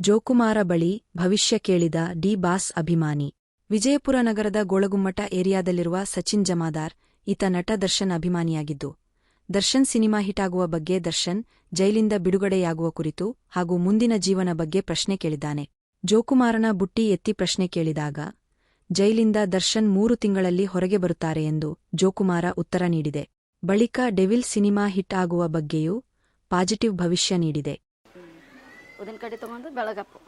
ಜೋಕುಮಾರ ಬಳಿ ಭವಿಷ್ಯ ಕೇಳಿದ ಡಿ ಬಾಸ್ ಅಭಿಮಾನಿ. ವಿಜಯಪುರ ನಗರದ ಗೋಳಗುಮ್ಮಟ ಏರಿಯಾದಲ್ಲಿರುವ ಸಚಿನ್ ಜಮಾದಾರ್ ಈತ ನಟ ದರ್ಶನ್ ಅಭಿಮಾನಿಯಾಗಿದ್ದು, ದರ್ಶನ್ ಸಿನಿಮಾ ಹಿಟಾಗುವ ಬಗ್ಗೆ, ದರ್ಶನ್ ಜೈಲಿಂದ ಬಿಡುಗಡೆಯಾಗುವ ಕುರಿತು ಹಾಗೂ ಮುಂದಿನ ಜೀವನ ಬಗ್ಗೆ ಪ್ರಶ್ನೆ ಕೇಳಿದ್ದಾನೆ. ಜೋಕುಮಾರನ ಬುಟ್ಟಿ ಎತ್ತಿ ಪ್ರಶ್ನೆ ಕೇಳಿದಾಗ, ಜೈಲಿಂದ ದರ್ಶನ್ 3 ತಿಂಗಳಲ್ಲಿ ಹೊರಗೆ ಬರುತ್ತಾರೆ ಎಂದು ಜೋಕುಮಾರ ಉತ್ತರ ನೀಡಿದೆ. ಬಳಿಕ ಡೆವಿಲ್ ಸಿನಿಮಾ ಹಿಟ್ ಆಗುವ ಬಗ್ಗೆಯೂ ಪಾಸಿಟಿವ್ ಭವಿಷ್ಯ ನೀಡಿದೆ. ಉದಿನ ಕಡ್ಡಿ ತೊಗೊಂಡು ಬೆಳಗಪ್ಪು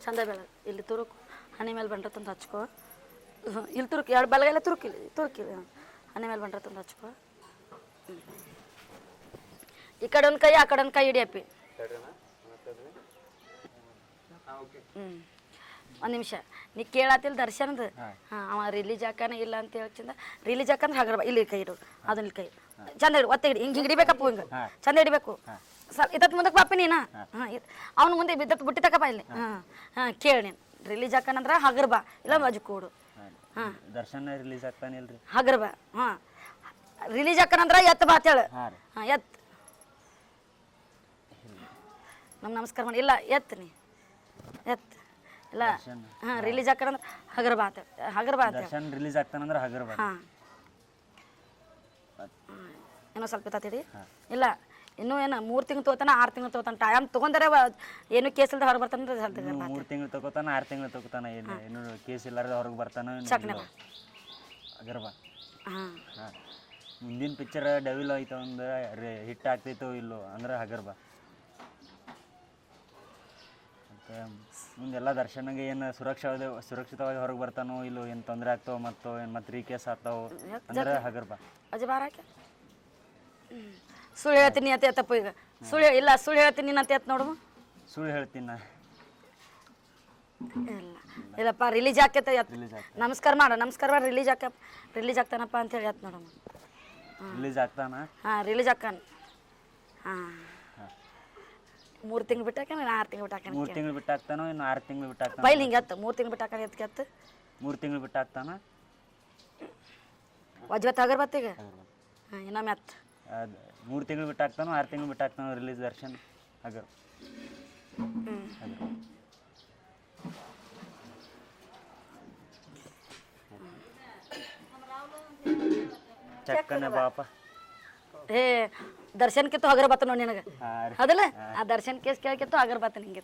ಚಂದ ಬೆಳಗ್ಗೆ ಇಲ್ಲಿ ತುರುಕು ಹನಿ ಮೇಲೆ ಬಂಡ್ರೆ ತಂದು ಹಚ್ಕೋ, ಇಲ್ಲಿ ತುರುಕಿ ಎರಡು ಬಲಗೆಲ್ಲ ತುರುಕಿ ಹನಿ ಮೇಲೆ ಬಂಡ್ರೆ ತಂದು ಹಚ್ಕೋ. ಈ ಕಡೆ ಒಂದು ಕೈ ಆ ಕಡೆ ಒಂದು ಕೈ ಹಿಡಿಯಪ್ಪಿ. ಒಂದು ನಿಮಿಷ ನೀ ಕೇಳತ್ತಿಲ್ಲ ದರ್ಶನದ. ಅವ ರಿಲೀಸ್ ಹಾಕಾನ ಇಲ್ಲ ಅಂತ ಹೇಳ್ಚಿಂದ ರಿಲೀಸ್ ಹಾಕಂದ್ರೆ ಹಾಗರ ಇಲ್ಲಿ ಕೈ ಇಡು, ಅದನ್ನ ಇಲ್ಲಿ ಕೈ ಚಂದ ಹಿಡಿ, ಒತ್ತೆ ಹಿಡಿ, ಹಿಂಗೆ ಹಿಡಿಬೇಕಪ್ಪ, ಹಿಂಗೆ ಚಂದ ಹಿಡಿಬೇಕು. ಇದತ್ತು ಮುಂದಕ್ಕೆ ಬಾಪಿ ನೀನು. ಅವ್ನು ಮುಂದೆ ಬಿದ್ದತ್ತು ಬುಟ್ಟಿ ತಕಪ್ಪ ಇಲ್ಲಿ. ಕೇಳಿ ನೀನು ರಿಲೀಸ್ ಹಾಕನಂದ್ರೆ ಹಗರ್ ಬಾ, ಇಲ್ಲ ಬಾಜು ಕೂಡು. ದರ್ಶನ್ ರಿಲೀಸ್ ಆಗ್ತಾನಿಲ್ರಿ, ಹಗರ್ ಬಾ. ರಿಲೀಸ್ ಹಾಕನಂದ್ರೆ ಎತ್ತು ಬಾ ಅಂತೇಳು. ಎತ್ತು ನಮಸ್ಕಾರ ಮಾಡಿ, ಇಲ್ಲ ಎತ್ತು ನೀ ಎತ್ತು ಇಲ್ಲ. ರಿಲೀಸ್ ಹಾಕನಂದ್ರೆ ಹಗರ್ ಬಾ ಅಂತ, ಹಗರ್ ಬಾ ಅಂತ. ದರ್ಶನ್ ರಿಲೀಸ್ ಆಗ್ತಾನಂದ್ರೆ ಹಗರ್ ಬಾ. ಏನೋ ಸ್ವಲ್ಪ ಇತ್ತಿಡಿ. ಇಲ್ಲ ಇನ್ನೂ ಏನು 3 ತಿಂಗಳು ತಗೋತಾನ 6 ತಿಂಗಳು ತಗೋತಾನ. ಟೈಮ್ ತೊಗೊಂಡರೆ ಏನು ಕೇಸ್ ಇಲ್ಲದೆ ಹೊರಗೆ ಬರ್ತಾನೆ. 3 ತಿಂಗಳು ತಗೋತಾನ 6 ತಿಂಗಳು ತಗೋತಾನ. ಏನು ಕೇಸ್ ಇಲ್ಲಾರ್ದೆ ಹೊರಗೆ ಬರ್ತಾನ. ಹಗರ್ ಬಾ. ಮುಂದಿನ ಪಿಕ್ಚರ್ ಡೆವಿಲ್ ಐತ ಒಂದು ಹಿಟ್ ಆಗ್ತೈತೋ ಇಲ್ಲೋ ಅಂದ್ರೆ ಹಗರ್ ಬಾ. ಮುಂದೆಲ್ಲ ದರ್ಶನ್ಗೆ ಏನು ಸುರಕ್ಷಿತವಾಗಿ ಹೊರಗೆ ಬರ್ತಾನೋ ಇಲ್ಲೋ, ಏನು ತೊಂದರೆ ಆಗ್ತಾವ ಮತ್ತು ಏನು ಮತ್ತೆ ರೀಕೇಸ್ ಆಗ್ತಾವ ಅಂದ್ರೆ ಹಗರ್ ಬಾ. ಅಜ ಬಾರಾಕೆ ಸುಳ್ಳು ಹೇಳ್ತೀನಿ ಅಂತ ಎತ್ತಪ್ಪ. ಈಗ ಸುಳ್ಳು ಇಲ್ಲ, ಸುಳ್ಳು ಹೇಳ್ತೀನಿ ನೀನು ಅಂತ ಎತ್ತು ನೋಡು. ಸುಳ್ಳು ಹೇಳ್ತೀನಿ ನಾ. ಇಲ್ಲ ಇಲ್ಲಪ್ಪ ರಿಲೀಸ್ ಹಾಕೈತೆ ಎತ್ತು. ನಮಸ್ಕಾರ ಮಾಡಿ ರಿಲೀಸ್ ಆಗ್ತಾನಪ್ಪ ಅಂತ ಹೇಳಿ ಎತ್ತು ನೋಡಮ್ಮ. ರಿಲೀಸ್ ಆಗ್ತಾನ? ರಿಲೀಸ್ ಹಾಕಾನ. 3 ತಿಂಗಳು ಬಿಟ್ಟಾಕ 6 ತಿಂಗಳು ಬಿಟ್ಟಾಕ. 3 ತಿಂಗಳು ಬಿಟ್ಟು ಹಾಕ್ತಾನೋ ಇನ್ನು 6 ತಿಂಗಳು ಬಿಟ್ಟು ಹಾಕ್ತಾನ? ಬೈಲಿ ಹಿಂಗೆ ಎತ್ತು. 3 ತಿಂಗಳು ಬಿಟ್ಟಾಕ ಎತ್ತು ಎತ್ತು. 3 ತಿಂಗಳು ಬಿಟ್ಟು ಹಾಕ್ತಾನ. ವಜ್ವತ್ತು ಹಗರ್ ಬತ್ತಿಗೆ ಇನ್ನೊಮ್ಮೆ ಎತ್ತು. 3 ತಿಂಗಳು ಬಿಟ್ಟು ಹಾಕ್ತಾನೋ 6 ತಿಂಗಳು ಬಿಟ್ಟು ಹಾಕ್ತಾನೋ ರಿಲೀಸ್ ದರ್ಶನ್ ಹಗರ್. ಚಕ್ಕನ ಬಾಪ. ಏ ದರ್ಶನ್ ಕಿತ್ತು ಹಗರ್ ಬತ್ತ ನೋಡಿ ನಿನಗೆ ಅದಲ್ಲ. ಆ ದರ್ಶನ್ ಕೇಸ್ ಕೇಳಕಿತ್ತು ಹಗರ್ ಬತ್ತ ನಿಂಗೆ.